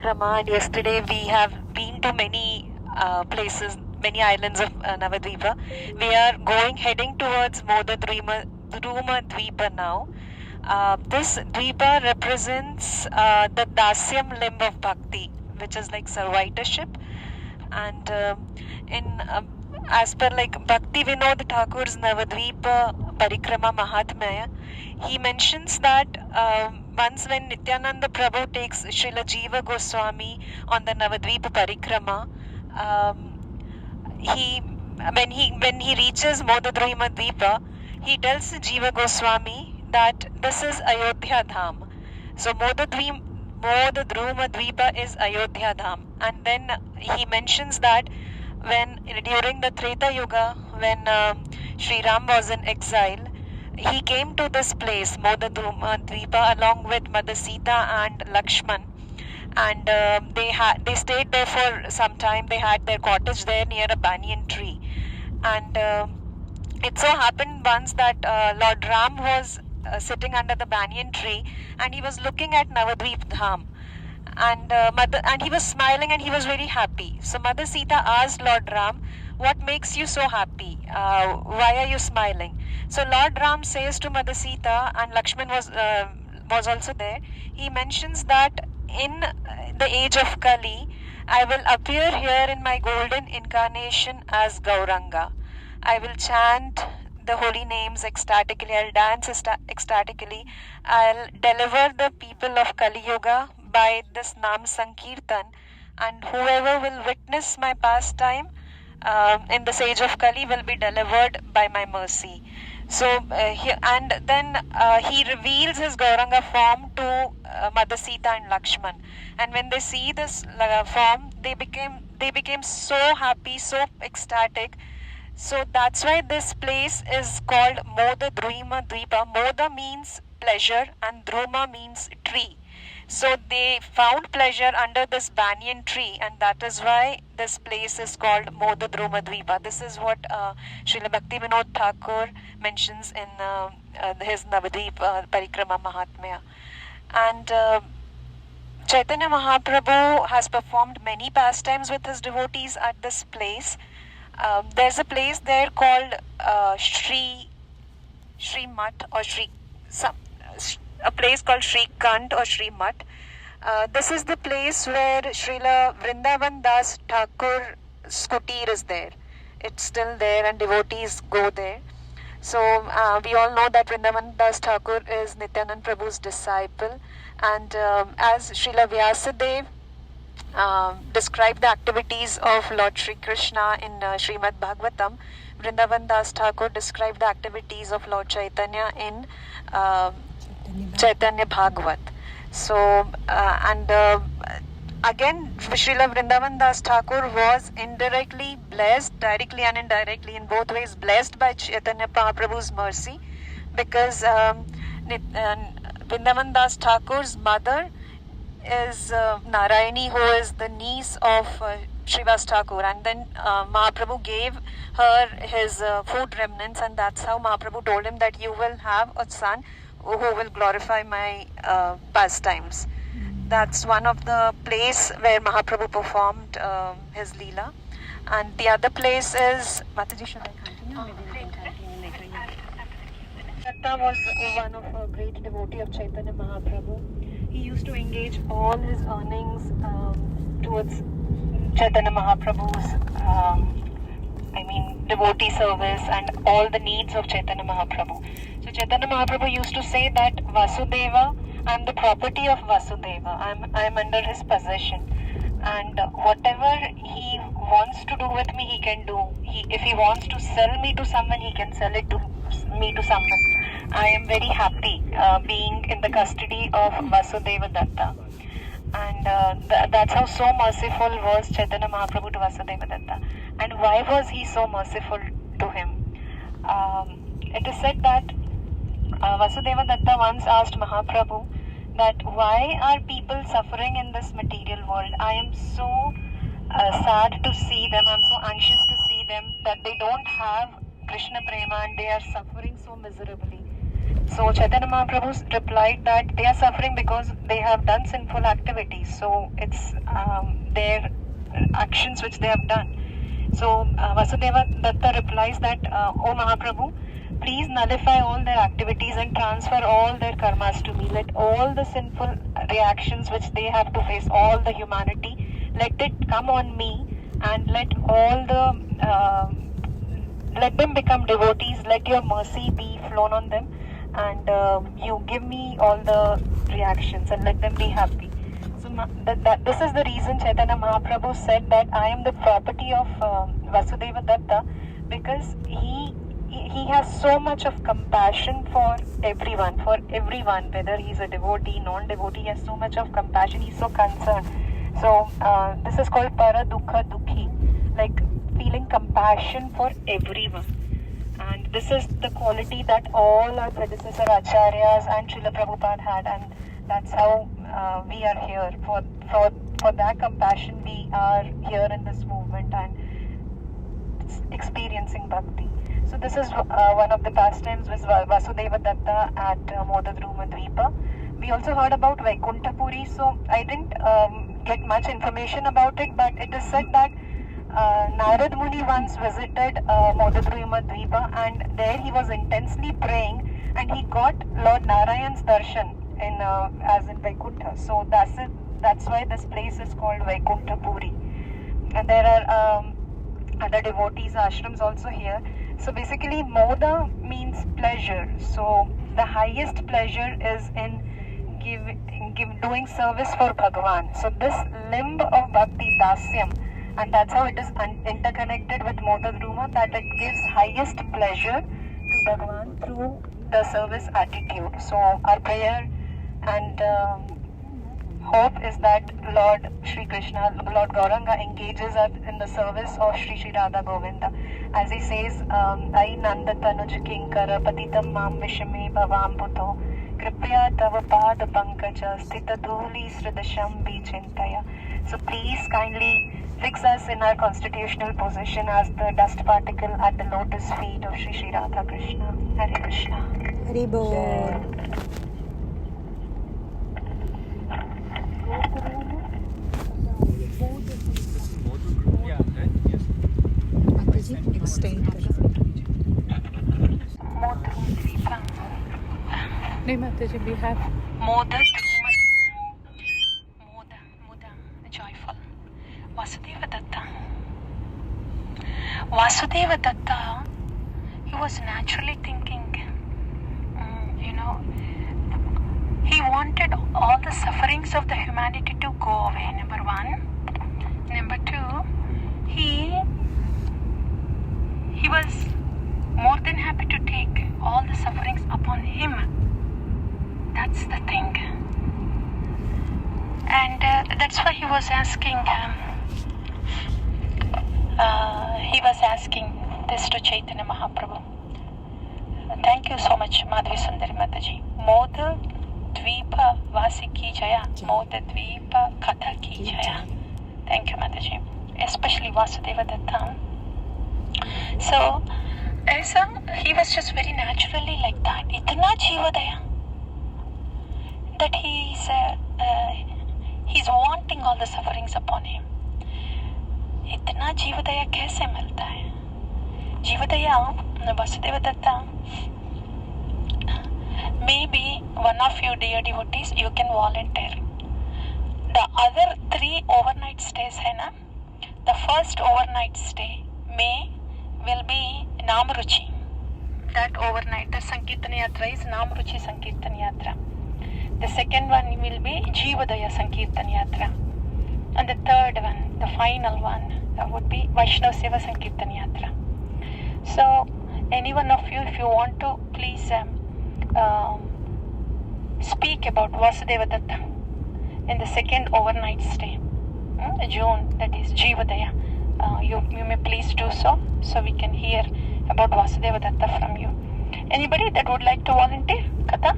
Rama, and yesterday we have been to many places, many islands of Navadvipa. We are heading towards more the Druma Dvipa now. This Dvipa represents the Dasyam limb of Bhakti, which is like servitorship. And in as per like Bhakti Vinod Thakur's Navadvipa Parikrama Mahatmya, he mentions that once when Nityananda Prabhu takes Srila Jiva Goswami on the Navadvipa Parikrama, he when he reaches Modadruhima Dvipa, he tells Jiva Goswami that this is Ayodhya Dham. So Modadruhima Dvipa is Ayodhya Dham, and then he mentions that when during the Treta Yuga, when Sri Ram was in exile, he came to this place, Modadruhima Dvipa, along with Mother Sita and Lakshman, and they stayed there for some time. They had their cottage there near a banyan tree, and it so happened once that Lord Ram was sitting under the banyan tree, and he was looking at Navadvip Dham, and he was smiling and he was very happy. So Mother Sita asked Lord Ram, "What makes you so happy? Why are you smiling?" So Lord Ram says to Mother Sita, and Lakshman was also there. He mentions that in the age of Kali, I will appear here in my golden incarnation as Gauranga. I will chant the holy names ecstatically, I'll dance ecstatically, I'll deliver the people of Kali Yuga by this Nam Sankirtan, and whoever will witness my pastime in this age of Kali will be delivered by my mercy. So, he reveals his Gauranga form to Mother Sita and Lakshman, and when they see this form, they became so happy, so ecstatic. So that's why this place is called Moda Druma Dvipa. Moda means pleasure and Druma means tree. So they found pleasure under this banyan tree, and that is why this place is called Moda Druma Dvipa. This is what Srila Bhakti Vinod Thakur mentions in his Navadvip Parikrama Mahatmya. And Chaitanya Mahaprabhu has performed many pastimes with his devotees at this place. There's a place there called Shri Mat or a place called Shri Kant or Shri Mat. This is the place where Srila Vrindavan Das Thakur Skutir is there. It's still there and devotees go there. So we all know that Vrindavan Das Thakur is Nityanand Prabhu's disciple, and as Srila Vyasadev describe the activities of Lord Sri Krishna in Srimad Bhagavatam, Vrindavan Das Thakur described the activities of Lord Chaitanya in Chaitanya Bhagavat. So, again, Srila Vrindavan Das Thakur was indirectly blessed, directly and indirectly, in both ways, blessed by Chaitanya Mahaprabhu's mercy, because Vrindavan Das Thakur's mother is Narayani, who is the niece of Srivas Thakur, and then Mahaprabhu gave her his food remnants, and that's how Mahaprabhu told him that you will have a son who will glorify my pastimes. That's one of the place where Mahaprabhu performed his Leela. And the other place is... Mataji, should I continue? Maybe we can continue later. Datta was one of a great devotee of Chaitanya Mahaprabhu. He used to engage all his earnings towards Chaitanya Mahaprabhu's devotee service and all the needs of Chaitanya Mahaprabhu. So Chaitanya Mahaprabhu used to say that Vasudeva, I am the property of Vasudeva. I am under his possession, and whatever he wants to do with me, he can do. If he wants to sell me to someone, he can sell it to me to someone. I am very happy being in the custody of Vasudeva Datta. And that's how so merciful was Chaitanya Mahaprabhu to Vasudeva Datta. And why was he so merciful to him? It is said that Vasudeva Datta once asked Mahaprabhu that why are people suffering in this material world? I am so sad to see them, I am so anxious to see them that they don't have Krishna Prema and they are suffering so miserably. So Chaitanya Mahaprabhu replied that they are suffering because they have done sinful activities. So it's their actions which they have done. So Vasudeva Datta replies that, O Mahaprabhu, please nullify all their activities and transfer all their karmas to me. Let all the sinful reactions which they have to face, all the humanity, let it come on me, and let all the let them become devotees. Let your mercy be flown on them, and you give me all the reactions and let them be happy. So this is the reason Chaitanya Mahaprabhu said that I am the property of Vasudeva Datta, because he has so much of compassion for everyone, whether he's a devotee, non-devotee. He has so much of compassion. He's so concerned. So this is called para dukha dukhi, like feeling compassion for everyone. And this is the quality that all our predecessor acharyas and Srila Prabhupada had, and that's how we are here. For that compassion, we are here in this movement and experiencing bhakti. So this is one of the pastimes with Vasudeva Datta at drume dvipa. We also heard about Vaikuntha Puri. So I didn't get much information about it, but it is said that Narad Muni once visited drume dvipa, and there he was intensely praying, and he got Lord Narayan's darshan as in Vaikuntha. So that's why this place is called Vaikuntha Puri. And there are other devotees ashrams also here. So basically moda means pleasure. So the highest pleasure is in doing service for Bhagavan. So this limb of bhakti, dasyam, and that's how it is interconnected with drume, that it gives highest pleasure to Bhagavan through the service attitude. So our prayer and hope is that Lord Shri Krishna, Lord Gauranga, engages us in the service of Shri Radha Govinda. As he says, Ai Nanda Tanuj Kinkara Patitam Mam Vishame Bhavam Puto Kripya Tava Pada Pankaja Sthita Dhuli Sridasham Vichintaya. So please kindly fix us in our constitutional position as the dust particle at the lotus feet of Shri Radha Krishna. Hare Krishna. Hari Bol. Extend नहीं माताजी, we have Moda, joyful. Vasudeva Datta, he was naturally thinking, he wanted all the sufferings of the humanity to go away, number one. Number two, he was more than happy to take all the sufferings upon him. That's the thing. And that's why he was asking this to Chaitanya Mahaprabhu. Thank you so much, Madhvi Sundari Mataji. Moda dvipa vasi ki jaya. Moda dvipa katha ki jaya. Thank you, Mataji. Especially Vasudeva Datta. So, he was just very naturally like that. Itna jivadaya. That he's wanting all the sufferings upon him. इतना जीवदया कैसे मिलता है? जीवदया, Vasudeva Datta, maybe one of you dear devotees, you can volunteer. The other 3 overnight stays है ना? The first overnight stay will be Namruchi. That overnight, the Sankirtana Yatra is Namruchi Sankirtana Yatra. The second one will be Jivadaya Sankirtana Yatra. And the third one, the final one, would be Vaishnava Seva Sankirtana Yatra. So, any one of you, if you want to, please speak about Vasudeva Datta in the second overnight stay. June, that is Jivadaya. You may please do so we can hear about Vasudeva Datta from you. Anybody that would like to volunteer? Katha?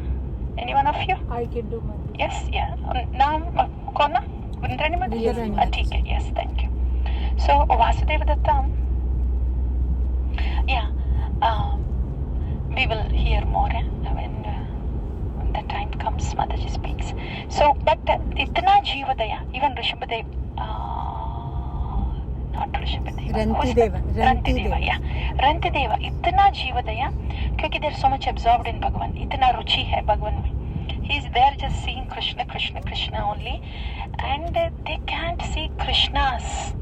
Any one of you? I can do my. Yes, yeah. Naam, कौन ना? Vrindrani mat? ठीक है. Yes, thank you. So Vasudeva Datta, we will hear more when the time comes. Mataji speaks. So, but itna Jeevadaya, even Rishabhadev, not Rishabhadev, Rantideva, yeah, Rantideva, itna Jeevadaya, क्योंकि they're so much absorbed in Bhagavan, itna ruchi hai Bhagavan mein. He's there just seeing Krishna, Krishna, Krishna only, and they can't see Krishna's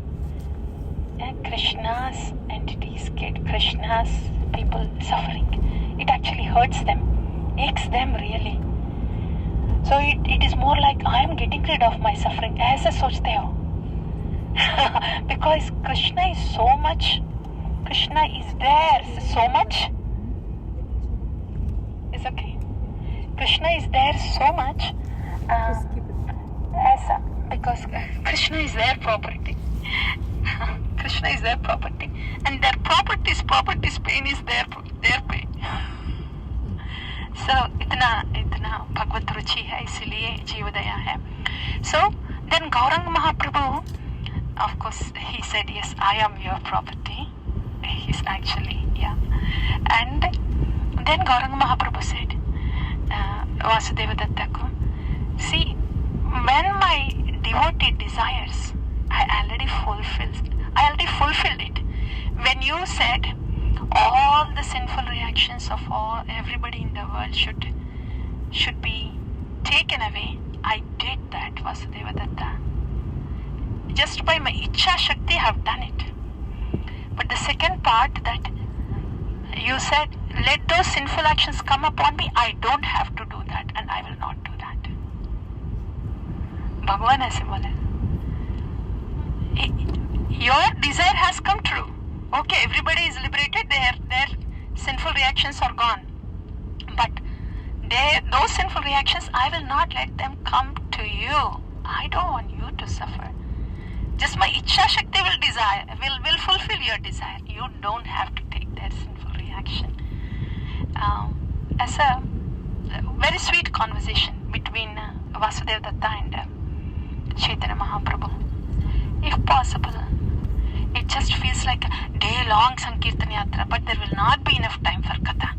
entities, Krishna's people suffering. It actually hurts them, aches them really. So it is more like I am getting rid of my suffering. ऐसा सोचते हो because Krishna is so much. Krishna is there so much. It's okay. Krishna is there so much. ऐसा because Krishna is their property. Krishna is their property, and their property's pain is their pain. So इतना भगवत रुचि है, इसीलिए जीवदया है. So then Gauranga Mahaprabhu, of course, he said, yes, I am your property. He's actually, yeah. And then Gauranga Mahaprabhu said, Vasudeva Dattaku, see, when my devotee desires, I already fulfilled it. When you said all the sinful reactions of everybody in the world should be taken away, I did that, Vasudeva Datta. Just by my Ichha Shakti, I have done it. But the second part that you said, let those sinful actions come upon me, I don't have to do that, and I will not do that. Bhagavan ऐसे बोले, your desire has come true. Okay, everybody is liberated, their sinful reactions are gone. But those sinful reactions, I will not let them come to you. I don't want you to suffer. Just my Ichha Shakti will fulfill your desire. You don't have to take their sinful reaction. As a very sweet conversation between Vasudeva Datta and Chaitanya Mahaprabhu. If possible, it just feels like a day-long Sankirtan Yatra, but there will not be enough time for Katha.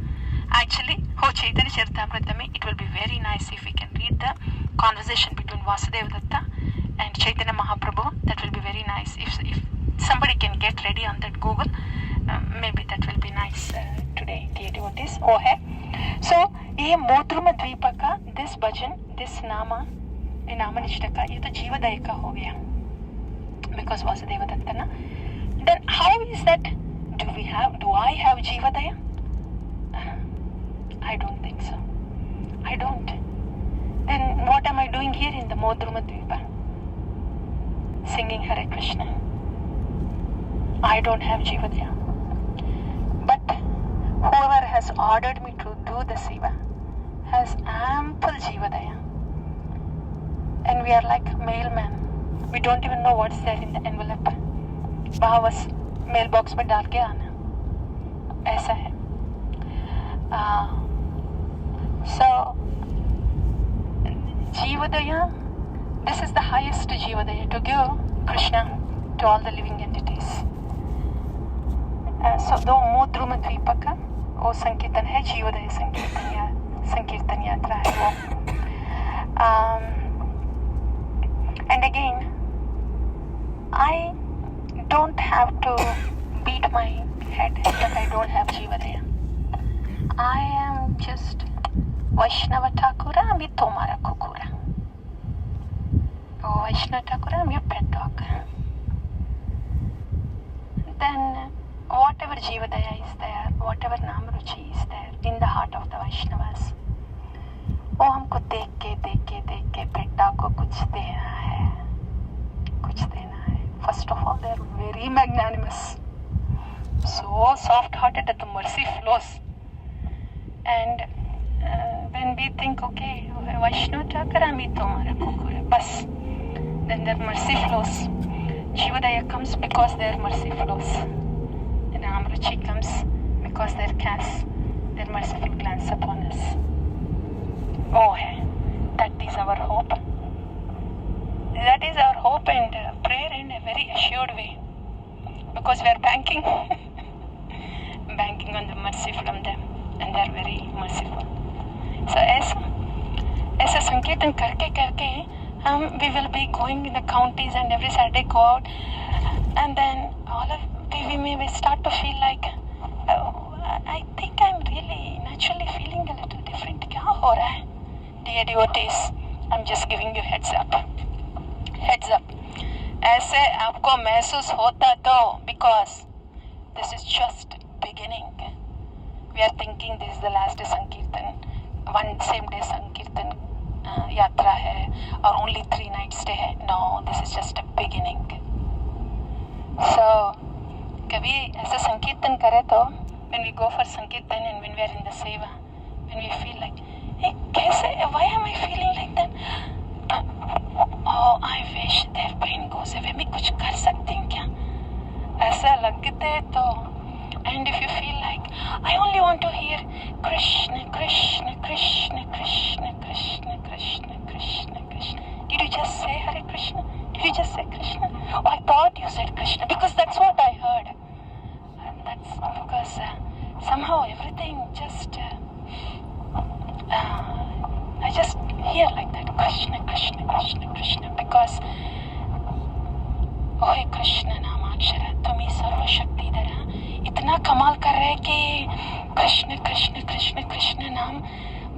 Actually, Chaitanya Charitamrita, it will be very nice if we can read the conversation between Vasudeva Datta and Chaitanya Mahaprabhu. That will be very nice. If somebody can get ready on that Google, maybe that will be nice today, dear devotees. Oh, hai. So, ये मोद्रुम द्वीप का this bhajan, this nama, ये नाम निष्ठा का, ये तो जीवदय का हो गया. Because Vasudeva Datta na. Then how is that? Do I have Jivadaya? I don't think so. I don't. Then what am I doing here in the Modruma Dvipa? Singing Hare Krishna. I don't have Jivadaya. But whoever has ordered me to do the Siva has ample Jivadaya. And we are like mailman. We don't even know what's there in the envelope. वहाँ बस mail box में डाल के आना, ऐसा है. So Jivadaya, this is the highest Jivadaya, to give Krishna to all the living entities. So दो मोद्रुम द्वीप का वो संकीर्तन है, जीवदय संकीर्तन यात्रा है वो. And again, I don't have to beat my head that I don't have Jivadaya. I am just Vaishnava Thakura, I'm Tomara Kukura. Oh, Vaishnava Thakura, I'm your pet dog. Then whatever Jivadaya is there, whatever Namruchi is there in the heart of the Vaishnavas, वो हमको देख के बेटा को कुछ देना है. First of all, they are very magnanimous, so soft-hearted that the mercy flows. And when we think, okay, Vaishnava Chakarami Tomara Kukura, bas, then their mercy flows. Jivadaya comes because their mercy flows. And Amruchi comes because their merciful glance upon us. Oh, that is our hope. That is our hope and prayer in a very assured way. Because we are banking on the mercy from them. and they are very merciful. So ऐसा संकीर्तन करके करके we will be going in the counties and every Saturday go out, and then all of we may start to feel like I think I'm really naturally feeling a little different. क्या हो रहा है? Dear devotees, I'm just giving you heads up. ऐसे आपको महसूस होता तो because this is just beginning. We are thinking this is the last day Sankirtan, one same day Sankirtan यात्रा है और only 3 nights stay है. No, this is just a beginning. So कभी ऐसा संकीर्तन करे तो when we go for Sankirtan and when we are in the seva, when we feel like hey, कैसे, why am I feeling like that? Oh, I wish their pain goes away. मैं कुछ कर सकती हूँ क्या? ऐसा लगते तो, and if you feel like I only want to hear Krishna, Krishna, Krishna, Krishna, Krishna, Krishna, Krishna, Krishna. Did you just say Hare Krishna? Did you just say Krishna? Oh, I thought you said Krishna because that's what I heard. And that's because somehow everything just I just hear like that Krishna, Krishna, Krishna, Krishna because oh hey Krishna नामाक्षर तुम्ही सर्व शक्तिधर इतना कमाल कर रहे कि कृष्ण कृष्ण कृष्ण कृष्ण नाम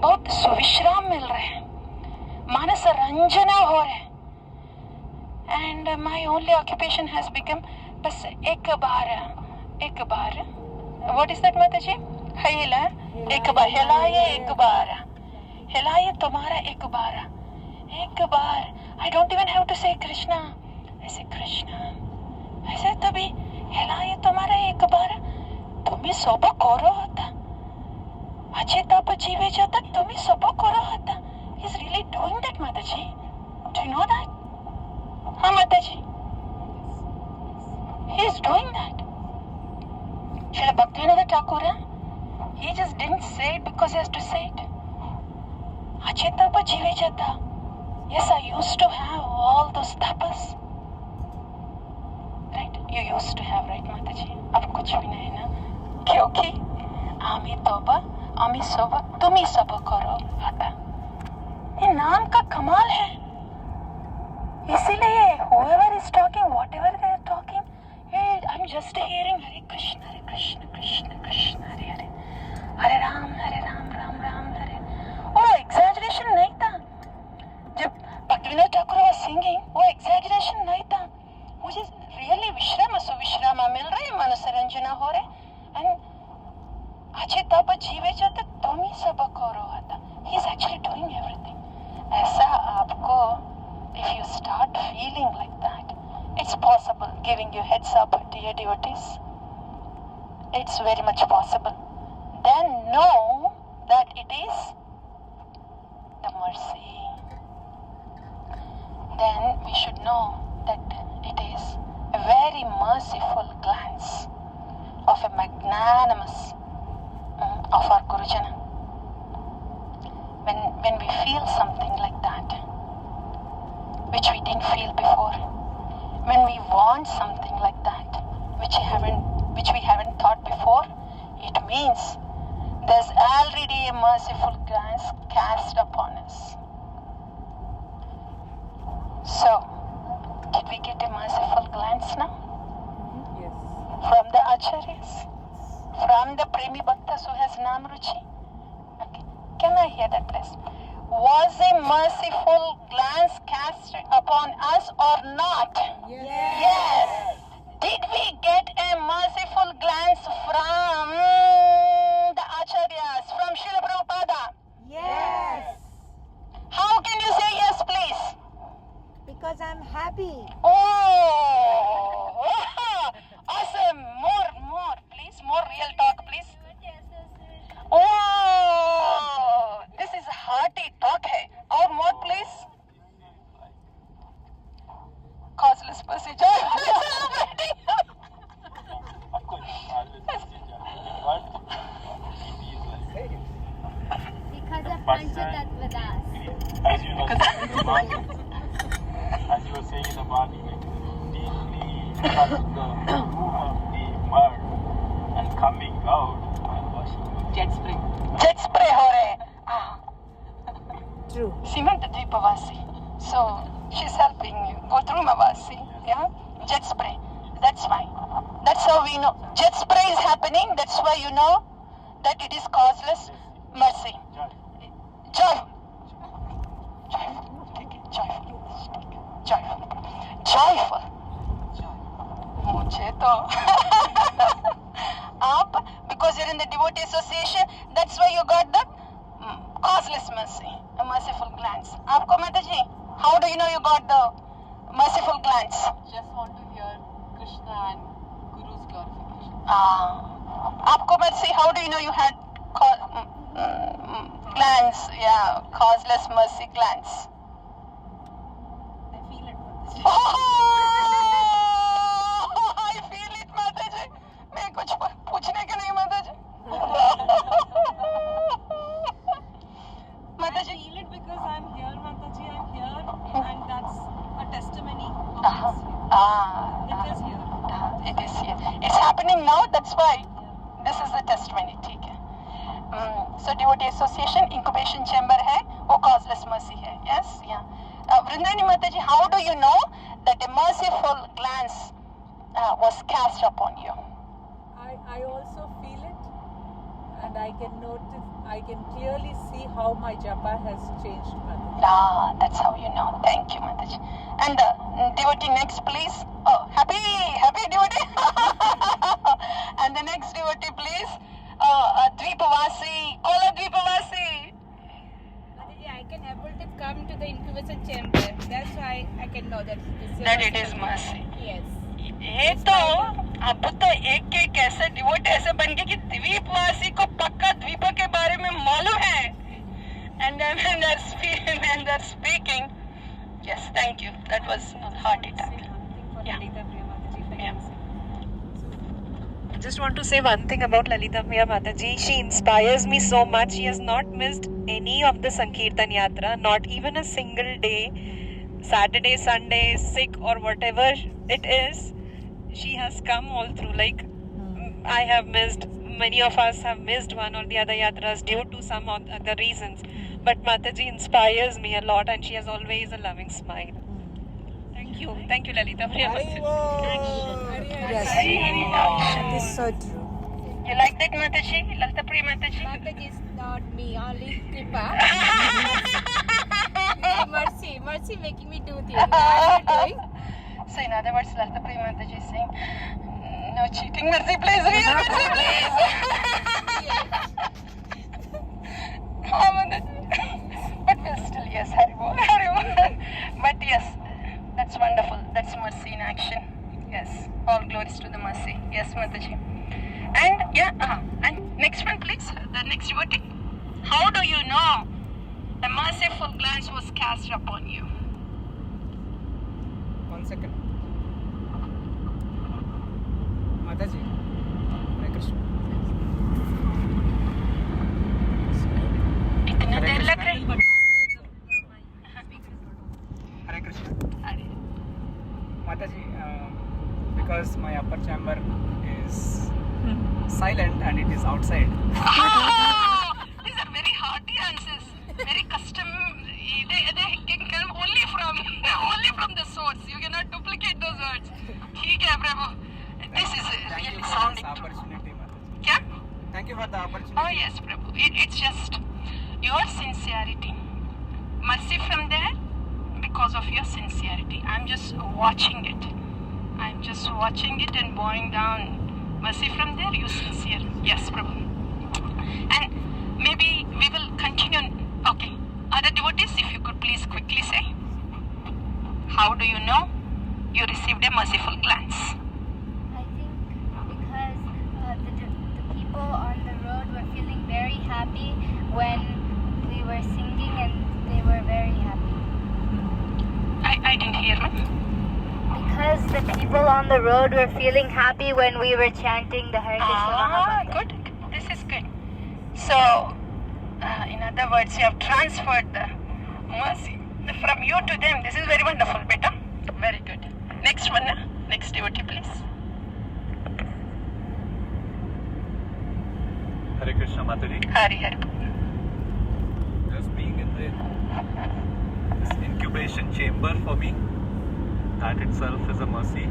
बहुत सुविश्राम मिल रहे हैं, मानस रंजना हो रहे हैं. And my only occupation has become बस एक बार what is that माताजी? हिला एक बार, हिलाए तुम्हारा एक बार. I don't even have to say Krishna. I say Krishna. ऐसे तभी हिलाए तुम्हारा एक बार. तुम्ही सोबत करो होता. अच्छे तप जीवे जाता तुम्ही सोबत करो होता. He's really doing that, Mataji. Do you know that? हाँ Mataji. He's doing that. Srila Bhaktivinoda Thakur, he just didn't say it because he has to say it. अच्छे तप जीवे जाता. Yes, I used to have all those tapas. Right? You used to have, right, Mataji? अब कुछ भी नहीं ना, क्योंकि आमी तोबा, आमी सोबा, तुम्ही सब करो आता. ये नाम का कमाल है. इसीलिए whoever is talking, whatever they are talking, hey, I'm just hearing Hare Krishna, Krishna, Krishna, Hare Hare, Hare Ram, Ram Ram, Hare. Oh, exaggeration नहीं था. जब Bhaktivinoda Thakur was singing, वो exaggeration नहीं था. मुझे really विश्राम मिल रहे, मनस रंजना हो रहे, and अच्छे तप जीवे जाता तुम ही सब करो आता. He is actually doing everything. ऐसा आपको, if you start feeling like that, it's possible. Giving you heads up, dear devotees, it's very much possible. Then know that it is the mercy. Then we should know that it is a very merciful glance of a magnanimous of our Gurujana. When we feel something like that, which we didn't feel before, when we want something like that, which we haven't thought before, it means there's already a merciful glance cast upon us. So, did we get a merciful glance now? Yes. From the Acharyas? From the Premi Bhaktas who has Nam Ruchi? Okay. Can I hear that please? Was a merciful glance cast upon us or not? Yes. Did we get a merciful glance from the Acharyas, from Srila Prabhupada? Yes, How can you say yes, please? because I'm happy. Oh, awesome. More, please. More real talk, please. Oh, this is hearty talk hai. Or more, please. Causeless procedure. Because of Panchatattvadas. As you were saying in the morning, deeply touching the root of the mud and coming out and washing. Jet spray. Dvipavasi. So she's helping you. Go through Mavasi. Yeah? Jet spray. That's fine. That's how we know. Jet spray is happening. That's why you know that it is causeless mercy. Joyful. Joyful. Take it. Joyful. Joyful. Joyful. मुझे तो आप, because you're in the devotee association, that's why you got the causeless mercy, a merciful glance. आपको माता जी, how do you know you got the merciful glance? Just want to hear Krishna and Guru's glorification. आपको mercy, how do you know you had glance? Yeah, causeless mercy glance. I feel it. I feel it, माता जी. मैं कुछ पूछने के नहीं माता जी. I feel it because I'm here, Mataji. I'm here, and that's a testimony of it is here. It is here. It's happening now. That's why this is the testimony. ठीक है. So devotee association incubation chamber है, वो causeless mercy है. Yes, yeah. Vrindani Mataji, how do you know that a merciful glance was cast upon you? I also feel it, and I can notice, I can clearly see how my japa has changed, Mataji. That's how you know. Thank you, Mataji. And devotee next, please. Oh, happy devotee. And the next devotee, please. Dvipavasi, Kola Dvipavasi. I can able to come to the incubation chamber. That's why I can know that That it is mercy. Yes. ये तो अब तो एक ऐसे devote ऐसे बन गए कि द्वीपवासी को पक्का द्वीप के बारे में मालूम है. And then when they're speaking, yes, thank you. That was heart attack. Yeah. Yeah. I just want to say one thing about Lalita Priya Mataji. She inspires me so much. She has not missed any of the Sankirtan Yatra, not even a single day. Saturday, Sunday, sick or whatever it is, she has come all through. Like, I have missed, many of us have missed one or the other yatras due to some other reasons. But Mataji inspires me a lot, and she has always a loving smile. Thank you, Lalita Priya Mataji. Yes, it is so true. You like that, Mataji? Lalita Priya Mataji? Mataji is not me, only Kripa. Mercy making me do things. What are you doing? So in other words, Lalita Priya Mataji is saying, no cheating, mercy please, real mercy please. Oh, Mataji. But we'll still, yes, Haribol. But yes, that's wonderful. That's mercy in action. Yes, all glories to the mercy. Yes, Mataji. And and next one, please. The next devotee. How do you know a merciful glance was cast upon you? 1 second. Mataji, Hare Krishna. इतनी देर लग रही? Hare Krishna. Mataji, because my upper chamber is silent and it is outside. These are very hearty answers. Very custom. They can come only from the source. You cannot duplicate those words. ठीक है प्रभु. This is really sounding true. Opportunity, Mataji. क्या? Thank you for the opportunity. Oh yes, Prabhu. It's just your sincerity. Mercy from there because of your sincerity. I'm just watching it. And bowing down. Mercy from there, you sincere. Yes, Prabhu. And maybe we will continue. Okay. Other devotees, if you could please quickly say, how do you know you received a merciful glance? I think because the people on the road were feeling very happy when we were singing, and they were very happy. I didn't hear. Because the people on the road were feeling happy when we were chanting the Hare Krishna Mahamantra. Good. This is good. So, in other words, you have transferred the mercy from you to them. This is very wonderful, beta. Very good. Next one. Next devotee, please. Hare Krishna Mataji. Hari Hari. Just being in the this incubation chamber for me. That itself is a mercy.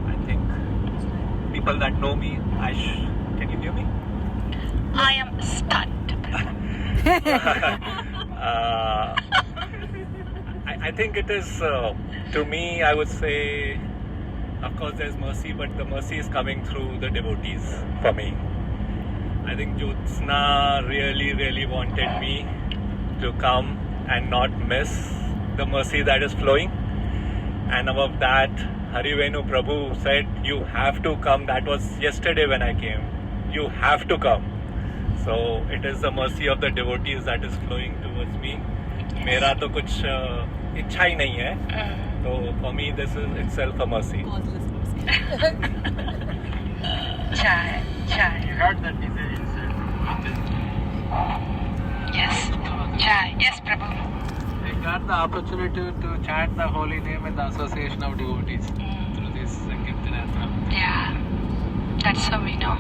I think people that know me, can you hear me? I am stunned. I think it is, to me, I would say, of course there's mercy, but the mercy is coming through the devotees for me. I think Jyotsna really wanted me to come and not miss the mercy that is flowing. And above that, Harivenu Prabhu said, you have to come. That was yesterday when I came. You have to come. So it is the mercy of the devotees that is flowing towards me. मेरा तो कुछ इच्छा ही नहीं है. So for me, this is itself a mercy. Chai. You heard that he said Yes. Chai. Yes, Prabhu. I got the opportunity to chant the holy name in the association of devotees through this Sankirtana. Yeah. That's how we know.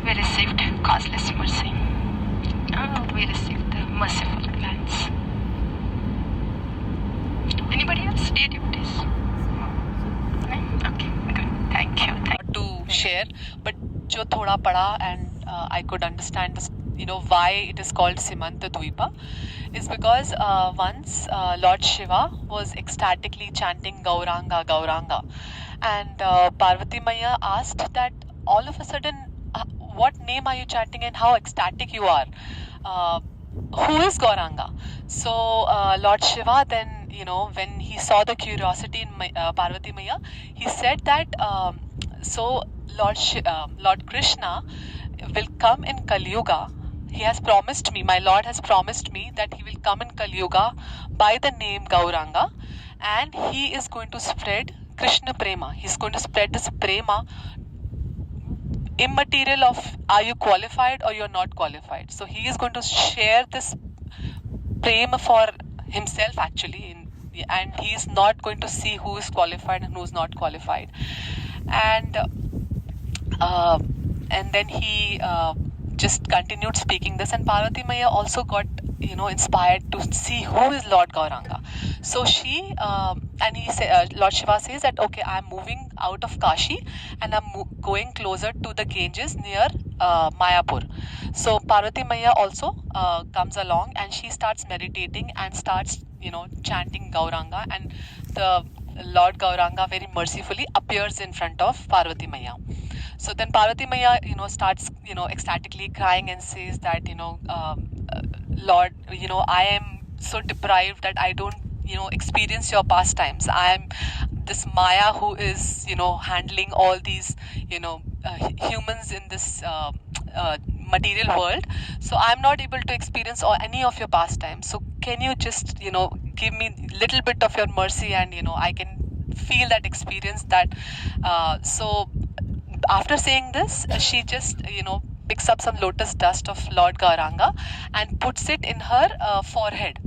We received causeless mercy. We received the merciful glance. Anybody else? Dear devotees? Okay, good. Thank you. To share, but जो थोड़ा पढ़ा and I could understand this, why it is called Simanta Dvipa is because once Lord Shiva was ecstatically chanting Gauranga, Gauranga, and Parvati Maya asked that all of a sudden, what name are you chanting and how ecstatic you are? Who is Gauranga? So Lord Shiva then, when he saw the curiosity in Parvati Maya, he said that so Lord Krishna will come in Kali Yuga. He has promised me, my Lord has promised me that he will come in Kali Yuga by the name Gauranga, and he is going to spread Krishna Prema. He's going to spread this Prema, immaterial of are you qualified or you're not qualified. So he is going to share this Prema for himself actually, and he is not going to see who is qualified and who is not qualified. And then he just continued speaking this, and Parvati Maya also got inspired to see who is Lord Gauranga. So she and he Lord Shiva says that okay, I'm moving out of Kashi and I'm going closer to the Ganges near Mayapur. So Parvati Maya also comes along and she starts meditating and starts chanting Gauranga, and the Lord Gauranga very mercifully appears in front of Parvati Maya. So then Parvati Maya, starts, ecstatically crying and says that, Lord, I am so deprived that I don't, experience your pastimes. I am this Maya who is, handling all these, humans in this material world. So I'm not able to experience any of your pastimes. So can you just, give me a little bit of your mercy and, I can feel that experience that. So after saying this, she just, picks up some lotus dust of Lord Gauranga and puts it in her forehead,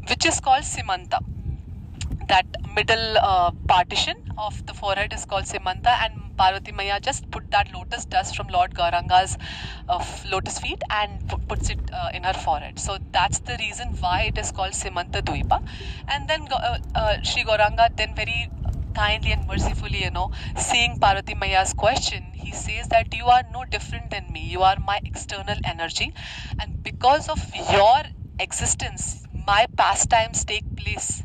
which is called Simanta. That middle partition of the forehead is called Simanta, and Parvati Maya just put that lotus dust from Lord Gauranga's lotus feet and puts it in her forehead. So that's the reason why it is called Simanta Dvipa. And then Sri Gauranga then very kindly and mercifully, seeing Parvati Maya's question, he says that you are no different than me. You are my external energy, and because of your existence, my pastimes take place,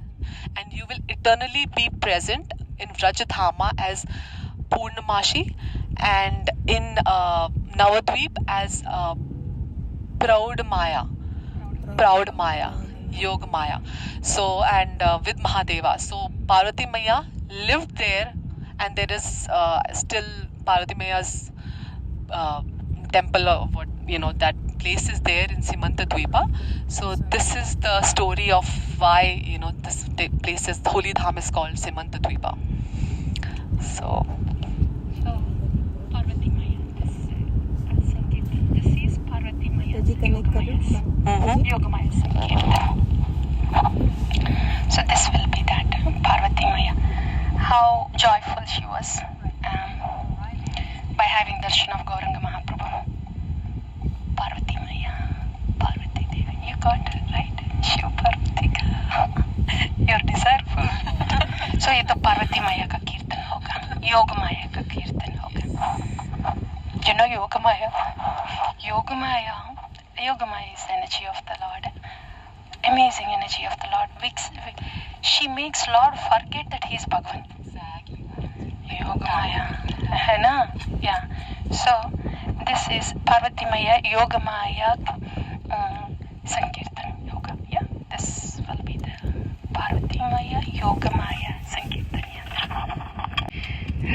and you will eternally be present in Vrajadhama as Purnamashi and in Navadvip as Proud Maya, Yoga Maya. So, and with Mahadeva. So, Parvati Maya lived there, and there is still Parvati Maya's temple, or what, that place is there in Simanta Dvipa. So, this is the story of why, this place is, the holy dham is called Simanta Dvipa. So Parvati Maya, this is Parvati Maya's Yoga Maya Sankirtana. So this will be that Parvati Maya. How joyful she was by having darshan of Gauranga Mahaprabhu. Parvati Maya, Parvati Devi. You got it right. Shiva Parvati. Your desire for so ये तो पार्वती मैया का कीर्तन होगा, योग माया का कीर्तन होगा. You know योग माया is the energy of the Lord, amazing energy of the Lord. She makes Lord forget that he is Bhagavan. Yoga Maya, है ना? Yeah. So this is Parvati Maya Yoga Maya Sankirtan Yoga. Yeah. This will be the Parvati Maya Yoga Maya Sankirtan. Yeah.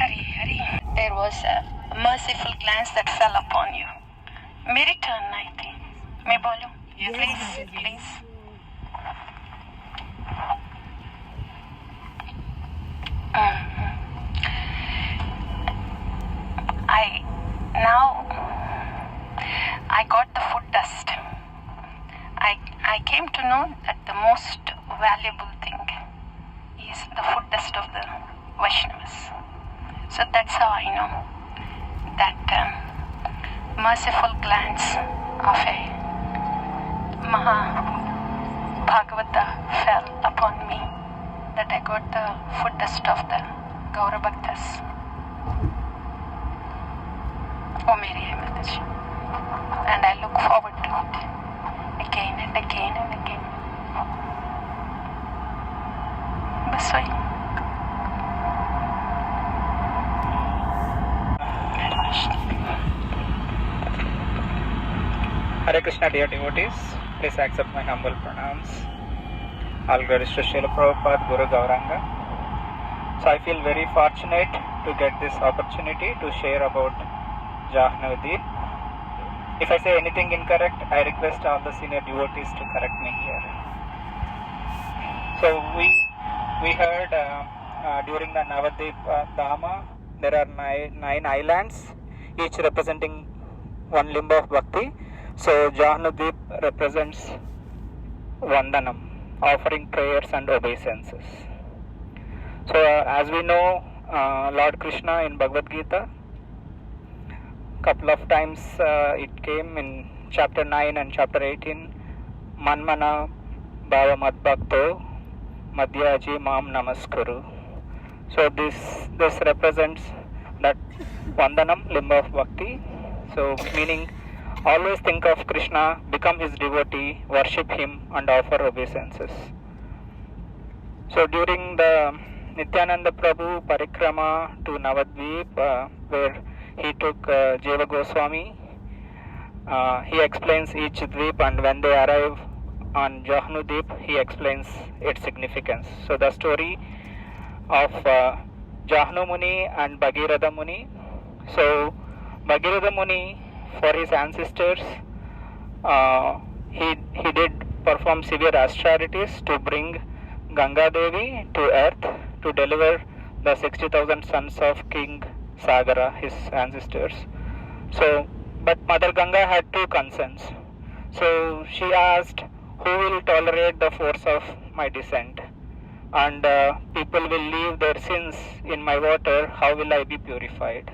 Hari Hari. There was a merciful glance that fell upon you. मेरी turn I think. मैं बोलूं? Please. I got the foot dust. I came to know that the most valuable thing is the foot dust of the Vaishnavas. So that's how I know that merciful glance of a Maha Bhagavata fell upon me, that I got the foot dust of the Gaur Bhaktas. Oh Mary Mataji. And I look forward to it again and again and again. बस वही. Hare Krishna, dear devotees, please accept my humble pranams. All glories to Srila Prabhupada, Guru Gauranga. So I feel very fortunate to get this opportunity to share about Jahnu. If I say anything incorrect, I request all the senior devotees to correct me here. So we heard during the Navadvipa Dhama, there are nine islands, each representing one limb of bhakti. So Jahnu represents Vandanam, offering prayers and obeisances. So as we know, Lord Krishna in Bhagavad Gita, couple of times it came in chapter 9 and chapter 18, Manmana Bhava Madbhakto Madhyaji Mam Namaskuru. So this represents that Vandanam, limb of bhakti. So meaning always think of Krishna, become his devotee, worship him and offer obeisances. So during the Nityananda Prabhu Parikrama to Navadvip, where he took Jiva Goswami, he explains each dvip, and when they arrive on Jahnu Dvip, he explains its significance. So the story of Jahnu Muni and Bhagirath Muni. So Bhagirath Muni, for his ancestors, he did perform severe austerities to bring Ganga Devi to earth to deliver the 60,000 sons of King Sagara, his ancestors. So, but Mother Ganga had two concerns. So she asked, who will tolerate the force of my descent? And people will leave their sins in my water, how will I be purified?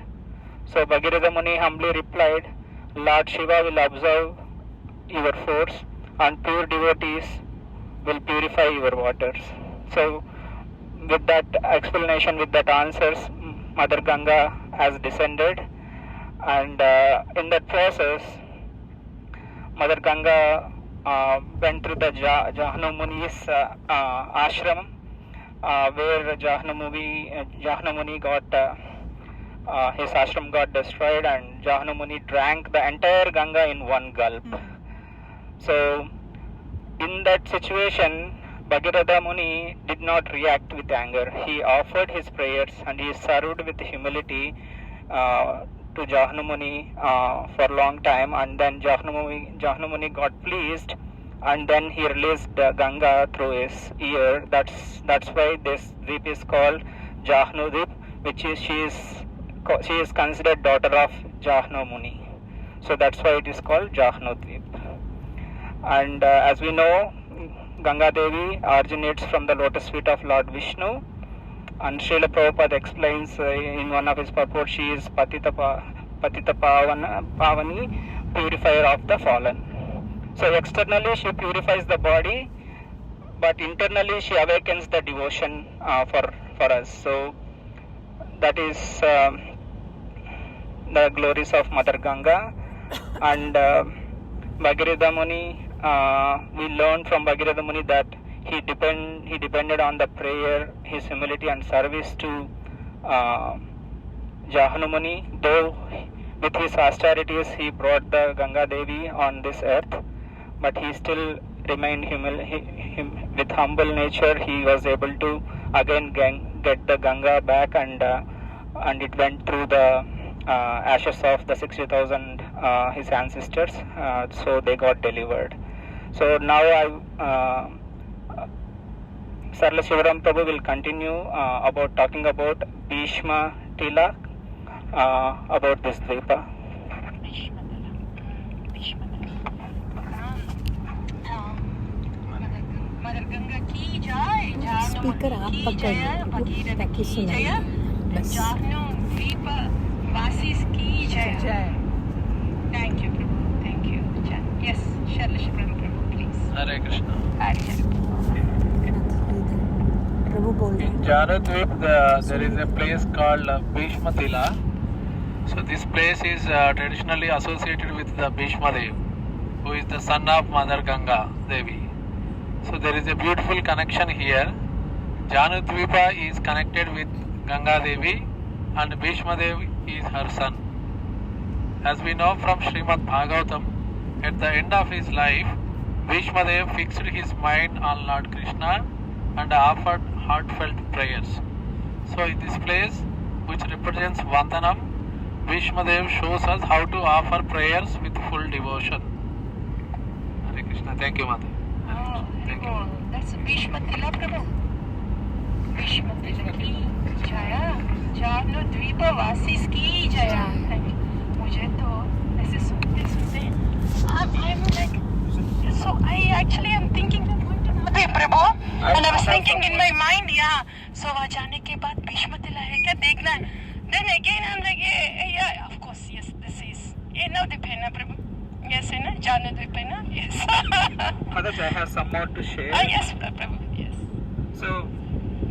So Bhagirath Muni humbly replied, Lord Shiva will observe your force and pure devotees will purify your waters. So with that explanation, with that answers, Mother Ganga has descended, and in that process Mother Ganga went through the Jahnu Muni's ashram, where Jahnu Muni got his ashram got destroyed, and Jahnu Muni drank the entire Ganga in one gulp. So in that situation, Bhagirath Muni did not react with anger. He offered his prayers and he served with humility to Jahnu Muni for a long time, and then Jahnu Muni got pleased, and then he released Ganga through his ear. That's why this dvip is called Jahnu Dvip, which is she is considered daughter of Jahnu Muni. So that's why it is called Jahnu Dvip. And as we know, Ganga Devi originates from the lotus feet of Lord Vishnu, and Srila Prabhupada explains in one of his purports, she is Patita Pavani, purifier of the fallen. So externally she purifies the body, but internally she awakens the devotion for us. So that is the glories of Mother Ganga. And Bhagirath Muni, we learned from Bhagirath Muni that he depended on the prayer, his humility and service to Jahnu Muni. Though with his austerities he brought the Ganga Devi on this earth, but he still remained with humble nature. He was able to again get the Ganga back, and it went through the ashes of the 60,000 his ancestors, so they got delivered. So now Sarla Shivaram Prabhu will continue about talking about Bhishma Tila, about this dvipa. Speaker आप पकड़ ताकि सुनाई बस Jahnu dvipa vasis ki jaya. Thank you, Prabhu. Thank you. Yes, Sarla Shivaram Prabhu, please. Hare Krishna. Hare प्रभु बोल रहे In हैं Jahnu Dvip, there is a place called Bhishma Tila. So this place is traditionally associated with the Bhishma Dev, who is the son of Mother Ganga Devi. So there is a beautiful connection here. Jahnu Dvipa is connected with Ganga Devi, and Bhishma Dev is her son. As we know from Srimad Bhagavatam, at the end of his life, Bhishma Dev fixed his mind on Lord Krishna and offered heartfelt prayers. So in this place, which represents Vandanam, Bhishma Dev shows us how to offer prayers with full devotion. Hare Krishna. Thank you, Mother. Oh, Thank you. that's Bhishma Tila, Prabhu. Bhishma Tila ki jaya. Jahnu dvipa vasis ki jaya. Thank you. मुझे तो ऐसे सुनते I'm like, so I actually am thinking that going to Madhya Prabhu, and I was thinking in my mind, yeah, so वहाँ जाने के बाद Bhishma Tila है क्या देखना है. Then again I'm like, yeah, of course, yes, this is Navadvip है ना Prabhu. Yes, है ना, Jahnu Dvip है ना, yes. Others, I have some more to share. Yes, Prabhu, yes. So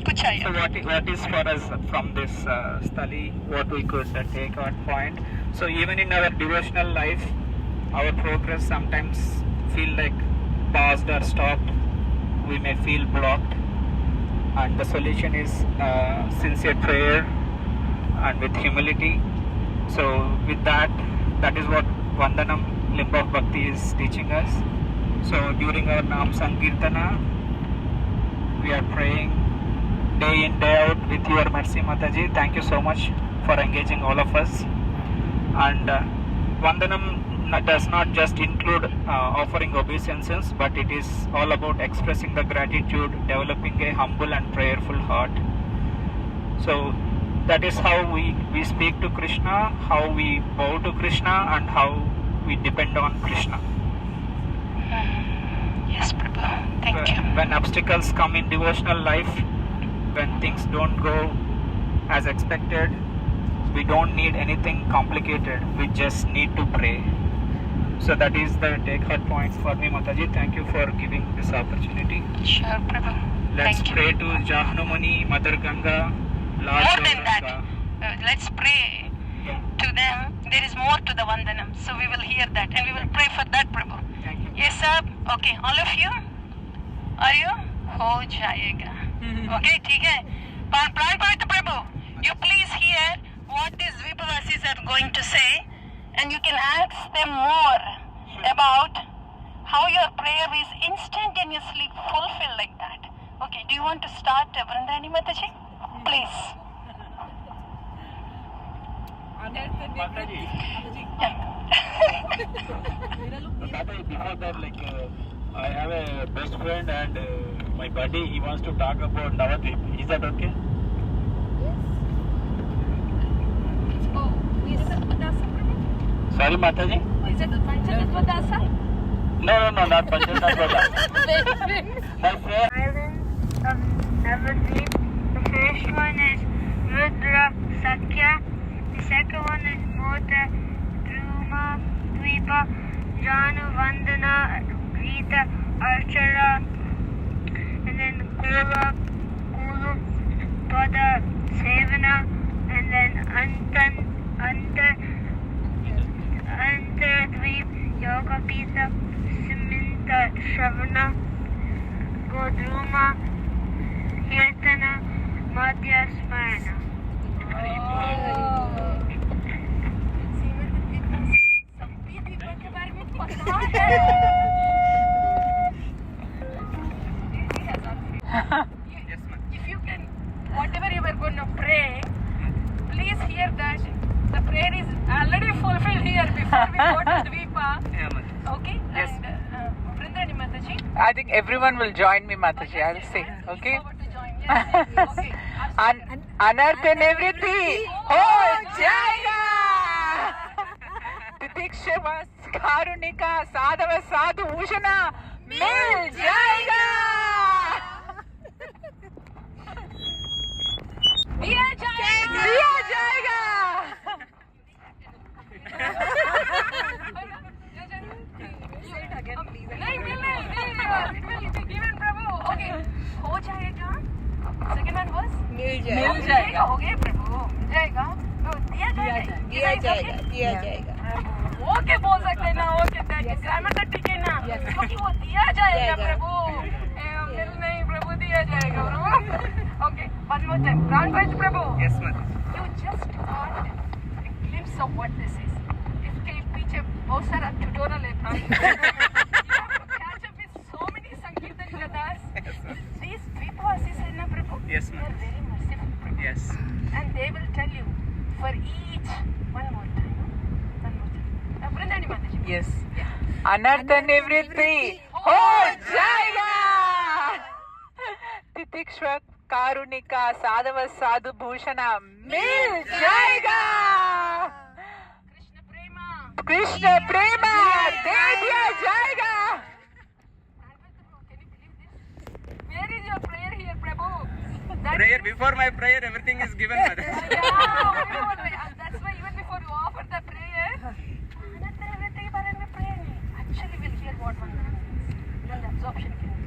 कुछ आया. what is for us from this study, what we could take our point. So even in our devotional life, our progress sometimes feel like paused or stopped. We may feel blocked, and the solution is sincere prayer and with humility. So with that is what Vandanam Limba of Bhakti is teaching us. So during our Nama Sankirtana, we are praying day in, day out with your mercy, Mataji. Thank you so much for engaging all of us. And Vandanam does not just include offering obeisances, but it is all about expressing the gratitude, developing a humble and prayerful heart. So that is how we speak to Krishna, how we bow to Krishna, and how we depend on Krishna. Yes, Prabhu. Thank you. When obstacles come in devotional life, when things don't go as expected, we don't need anything complicated. We just need to pray. So that is the take-heart points for me, Mataji. Thank you for giving this opportunity. Sure, Prabhu. Let's Thank pray you. to Jahnu Muni, Mother Ganga, Lord More than that, Gauranga. let's pray to them. There is more to the Vandanam. So we will hear that and we will pray for that, Prabhu. Thank you. Yes, sir. Okay, all of you? Are you? हो जाएगा. Okay, ठीक है. Plan पवित्र Prabhu. You please hear what these Dvipavasis are going to say, and you can ask them more about how your prayer is instantaneously fulfilled like that. Okay, do you want to start, Vrindani Mataji? Please. Before that, I have a best friend and my buddy, he wants to talk about Navadvip. Is that okay? Sorry, Mataji? Is it Panchadasa? No, not Panchadasa. My friend. Islands of Navadvip. The first one is Rudra Sakya. The second one is Mota Druma Dvipa, Jahnu Vandana Rita Archara. The Kula, Kulu, Pada, Sevana, and then Dvip, Yoga Pita, Simanta, Shavana, Godruma, Kirtana, Madhya Smarana. If you can, whatever you were going to pray, please hear that the prayer is already fulfilled here before we go to Dvipa. Okay? Yes. And Vrindani Mataji. I think everyone will join me, Mataji. I'll say. Okay? Forward to join. Yes. Okay. Anarth and everything. Oh, Jaiga! Titikshava, Karunika, Sadhava, Sadhu, Bhushana, Mil Jaiga! Diya jayega. Diya Jaiga! नहीं it will be given Prabhu. Okay. हो जाएगा. Second one was मिल जाएगा. हो गया प्रभु. मिल जाएगा. तो दिया जाएगा. दिया जाएगा. ओके बोल सकते ना. ओके ग्रामर का ठीक है ना. क्योंकि वो दिया जाएगा प्रभु. मिल नहीं प्रभु दिया जाएगा प्रभु. Okay. One more time. Round wise Prabhu. Yes, ma'am. You just got a glimpse of what this is. इसके पीछे बहुत सारा tutorial है. Catch up with so many Sankirtan gathas. These dvipasis है ना प्रभु. Yes, They ma'am. are very merciful Prabhu. Yes. And they will tell you for each one more time. Vrindani Mataji. Yes. Anarth and everything. Oh, Jaiga! Titikshva, Karunika, Sadhava, Sadhu, Bhushana, Mil Jaiga! Krishna Prema, Diya Jaiga! Can you believe this? Where is your prayer here, Prabhu? That Prayer, before my prayer, everything is given, mother. Yeah, that's why even before you offer the prayer, actually we'll hear what one means. Then the absorption can be.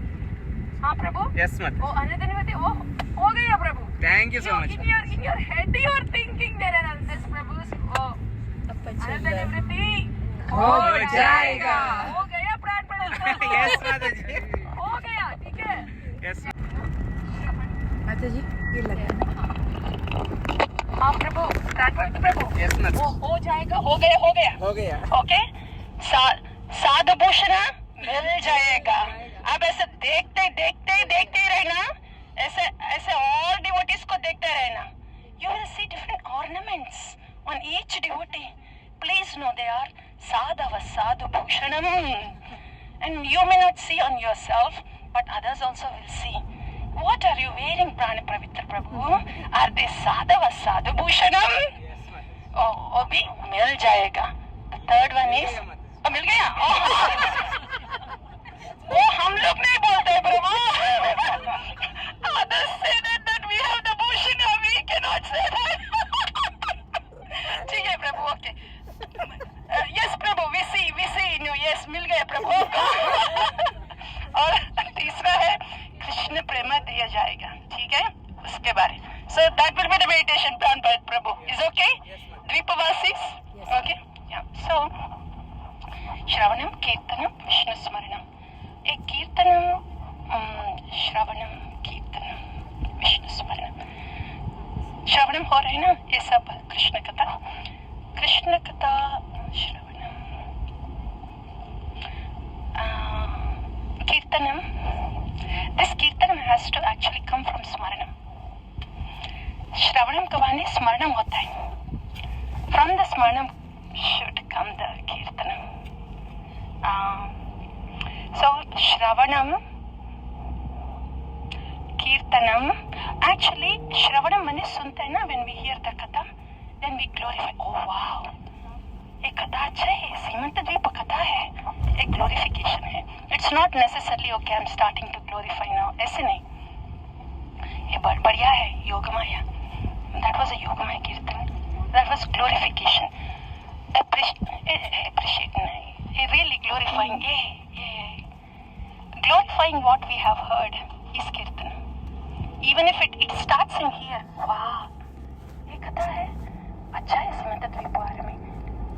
हाँ प्रभु? Yes, mother. Oh, Anadhanivati, oh, हो गया प्रभु. Thank you so much. In your head you are thinking there are others Prabhus. Oh, Anadhanivati. हो जाएगा. हो गया प्राण पड़ेगा. Yes, mother ji. हो गया, ठीक है? Yes. Mataji, ये लगा. हाँ प्रभु, प्राण प्रभु. Yes, mother. हो जाएगा, हो गया. हो गया. ओके साधु भूषण मिल जाएगा. अब ऐसे देखते ही रहना. ऐसे और डिवोटीज को देखते रहना. You will see different ornaments on each devotee. Please know they are sadhava sadhu bhushanam. And you may not see on yourself, but others also will see. What are you wearing, Prana Pavitra Prabhu? Are they sadhava sadhu bhushanam? Oh, bhi mil jayega. The third one is मिल गया. वो हम लोग नहीं बोलते प्रभु. Others say that we have the bhushan, we cannot say that. ठीक है प्रभु. Okay. Yes Prabhu, we see in you. Yes, मिल गया प्रभु. और तीसरा है कृष्ण प्रेमा दिया जाएगा. ठीक है उसके बारे. So that will be the meditation plan by Prabhu. Is okay? Dvipavasis? Okay. Yeah. So श्रवणम कीर्तनम विष्णु स्मरणम. एक कीर्तनम श्रवणम कीर्तनम विष्णु स्मरणम. श्रवणम हो रहे ना ये सब कृष्ण कथा श्रवणम. कीर्तनम. This kirtanam has to actually come from smaranam. श्रवणम कवाने स्मरणम होता है. From the smaranam should come the kirtanam. So Shravanam, Kirtanam. Actually, Shravanam means sunta hai na. When we hear the katha, then we glorify. Oh wow, एक कथा अच्छा है. सीमंत द्वीप कथा है. एक glorification है. It's not necessarily okay. I'm starting to glorify now. ऐसे नहीं. ये बढ़िया है Yogmaya. That was a yogamaya kirtan. That was glorification. Appreciate नहीं. Really glorifying, glorifying what we have heard is kirtan. even if it starts in here. Wow, ये कथा है, अच्छा है सिमंता द्वीप बारे में.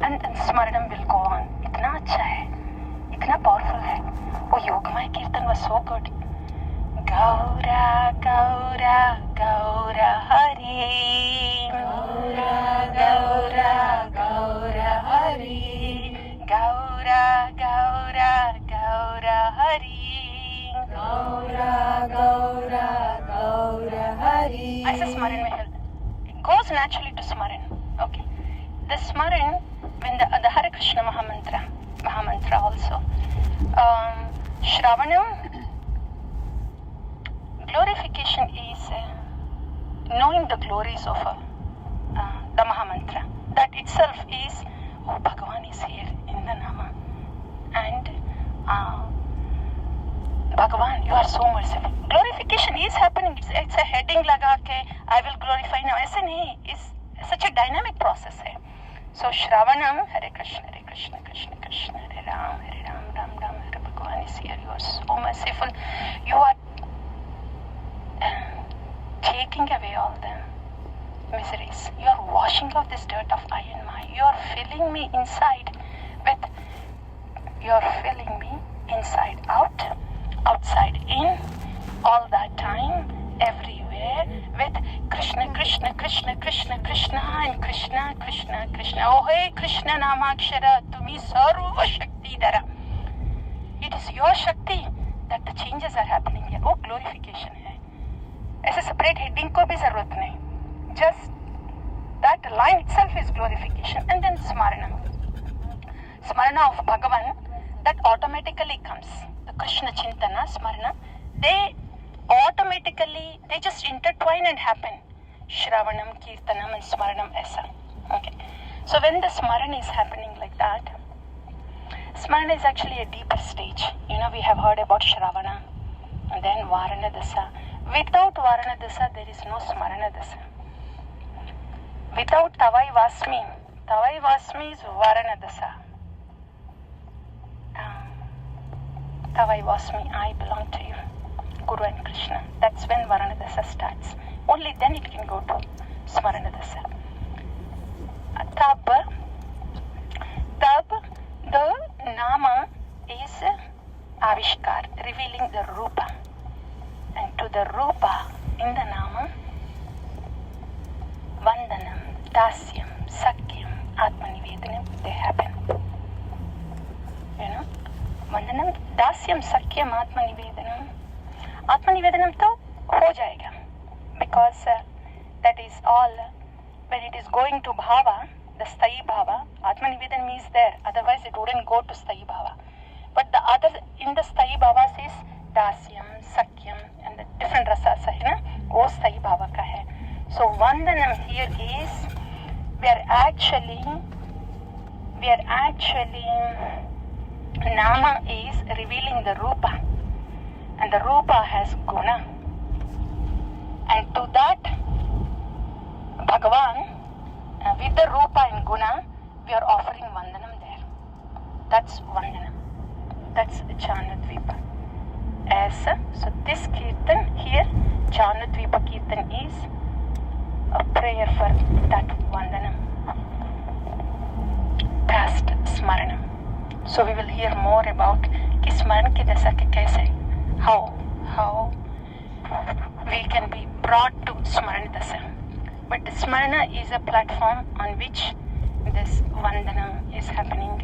And Smaranam will go on. इतना अच्छा है, इतना powerful है. वो योगमय कीर्तन was so good. Gaura, Gaura, Gaura Hari. Gaura, Gaura, Gaura Hari. Gaura, Gaura, Gaura Hari. Gaura, Gaura, Gaura Hari. I say Smaran mein help. It goes naturally to Smaran. Okay. The Smaran, when the Hare Krishna Mahamantra also. Shravanam, glorification is knowing the glories of the Mahamantra. That itself is, oh, Bhagavan is here in the Nama. And Bhagavan, you are so merciful. Glorification is happening. It's a heading laga ke, I will glorify now. ऐसे नहीं, it's such a dynamic process है. So Shravanam, Hare Krishna, Krishna Krishna, Hare Ram, Ram Ram, Hare Bhagavan is here. You are so merciful. You are taking away all the miseries. You are washing off this dirt of I and my. You are filling me inside with. You are filling me inside out, outside in, all that time, everywhere with Krishna, Krishna, Krishna, Krishna, Krishna, and Krishna, Krishna, Krishna. Oh hey Krishna Namakshara, Tumi Sarva Shakti Dara. It is your Shakti that the changes are happening here. Oh, glorification hai. ऐसे separate heading को भी जरूरत नहीं. Just that line itself is glorification. And then Smarana. Smarana of Bhagavan, that automatically comes. The Krishna Chintana, Smarana, they automatically, they just intertwine and happen. Shravanam, Kirtanam and Smaranam Esa. Okay. So when the Smarana is happening like that, Smarana is actually a deeper stage. You know, we have heard about Shravana and then Varana Dasa. Without Varana Dasa, there is no Smarana Dasa. Without Tavai Vasmi is Varana Dasa. Tavai Vasmi, I belong to you, Guru and Krishna. That's when Varana Dasa starts. Only then it can go to Smarana Dasa. Tab, the Nama is Avishkar, revealing the Rupa. And to the Rupa in the Nama, Vandanam, Dasyam, Sakyam, Atmanivedanam, they happen. You know? Vandanam, Dasyam, Sakyam, Atmanivedanam. Atmanivedanam to ho jayega. Because that is all, when it is going to Bhava, the Sthayi Bhava, Atmanivedanam is there. Otherwise it wouldn't go to Sthayi Bhava. But the other, in the Sthayi Bhavas is Dasyam, Sakyam, and the different rasas hai na, wo Sthayi Bhava ka hai. So Vandanam here is, we are actually, Nama is revealing the Rupa. And the Rupa has Guna. And to that, Bhagavan, with the Rupa and Guna, we are offering Vandanam there. That's Vandanam. That's Jahnu dvipa. So this Kirtan here, Jahnu dvipa Kirtan is a prayer for that Vandanam. Past Smaranam. So we will hear more about ki Smaran ki dasa ke kaise, how we can be brought to Smarana dasa. But Smarana is a platform on which this Vandanam is happening,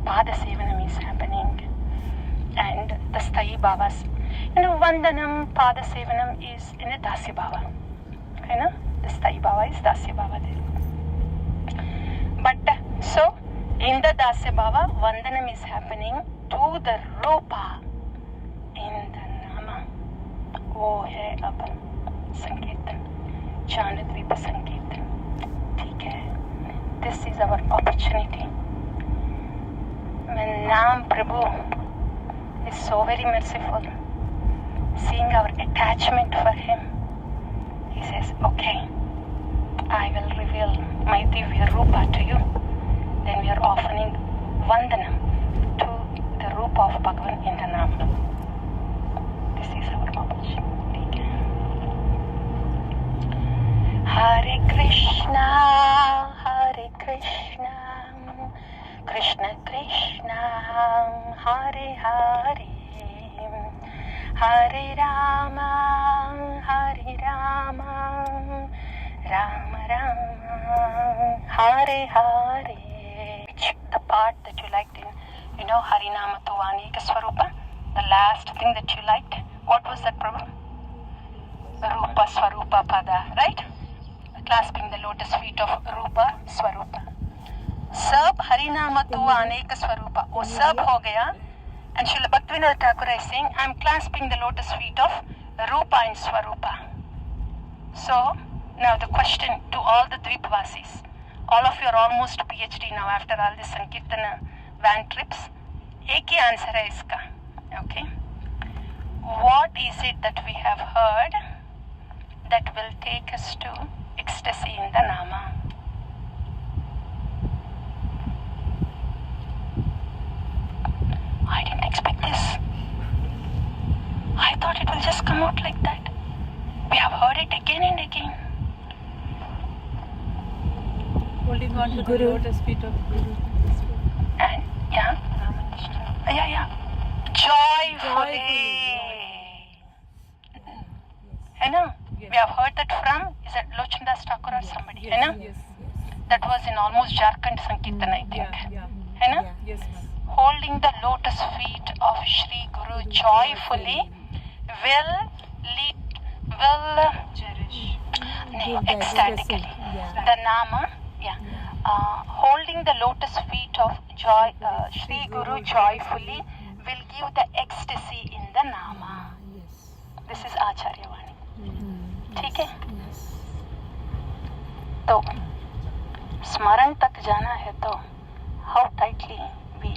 Pada Sevanam is happening, and the Sthayi Bhavas. You know, Vandanam, Pada Sevanam is in a Dasya Bhava. You know, the Sthayi Bhava is Dasya Bhava there. But so, in the Dasya Bhava, Vandanam is happening to the Rupa in the Nama. Oh, hai ab Sankirtan. Jahnu dvipa Sankirtan. ठीक है. This is our opportunity. When Nam Prabhu is so very merciful, seeing our attachment for him, he says, okay, I will reveal my Divya Rupa to you. Then we are offering Vandanam to the Rupa of Bhagavan in the Nam. This is our opportunity. Hare Krishna, Krishna Krishna, Hare Hare, Hare Rama, Rama Rama, Hare Hare. Which the part that you liked in, Harinama tu Aneka Swarupa? The last thing that you liked? What was that, Prabhu? Rupa Swarupa Pada, right? Clasping the lotus feet of Rupa Swarupa. Sab Harinama tu Aneka Swarupa. Oh, sab ho gaya. And Srila Bhaktivinoda Thakur is saying, I am clasping the lotus feet of Rupa and Swarupa. So, now the question to all the Dvipavasis. All of you are almost PhD now after all this Sankirtana van trips. Ek hi answer hai iska. Okay. What is it that we have heard that will take us to ecstasy in the Nama? I didn't expect this. I thought it will just come out like that. We have heard it again and again. Holding on to the lotus feet of Guru. And yeah. Joyfully. You know, we have heard that from, is it Lochandas Thakur or somebody? You know? Yes. That was in almost Jharkhand Sankirtana, I think. Yeah. You know? Yes, ma'am. Holding the lotus feet of Shri Guru joyfully ecstatically. The Nama, holding the lotus feet of Shri Guru joyfully will give the ecstasy in the Nama. This is Acharya Vani. ठीक है? तो स्मरण तक जाना है तो how tightly we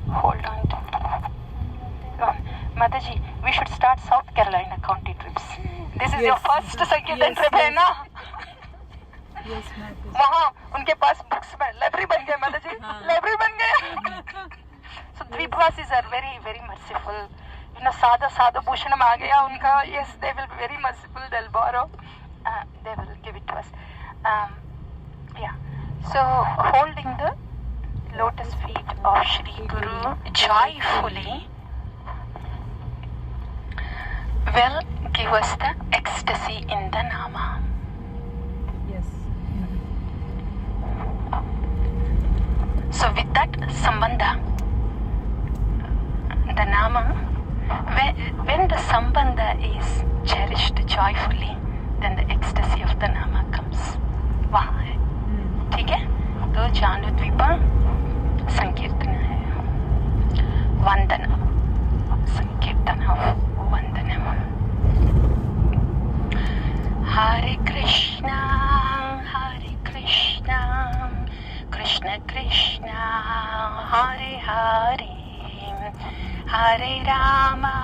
hold on to. Mataji, we should start South Carolina county trips. This is your first Sankirtan trip, है ना? Yes, ma'am. वहाँ उनके पास बुक्स में लाइब्रेरी बन गए, माताजी लाइब्रेरी बन गए. So Dvipavasis are very, very merciful. साधा भूषणम आ गया उनका. Yes, they will be very merciful. They'll borrow. They will give it to us. So holding the lotus feet of Shri Guru joyfully will give us the ecstasy in the Nama. Yes. So with that Sambandha, the Nama, when the Sambandha is cherished joyfully, then the ecstasy of the Nama comes. वहाँ है, ठीक है? तो जाहनु द्वीपा संकीर्तन है, वंदना, संकीर्तन of वंदनम. Hare Krishna, Krishna Krishna, Hare Hare, Hare Rama,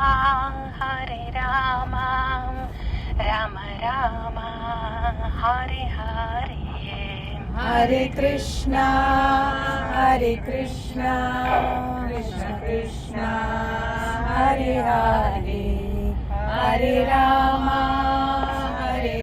Rama Rama, Hare Hare. Hare Krishna, Krishna Krishna, Hare Hare, Hare Rama,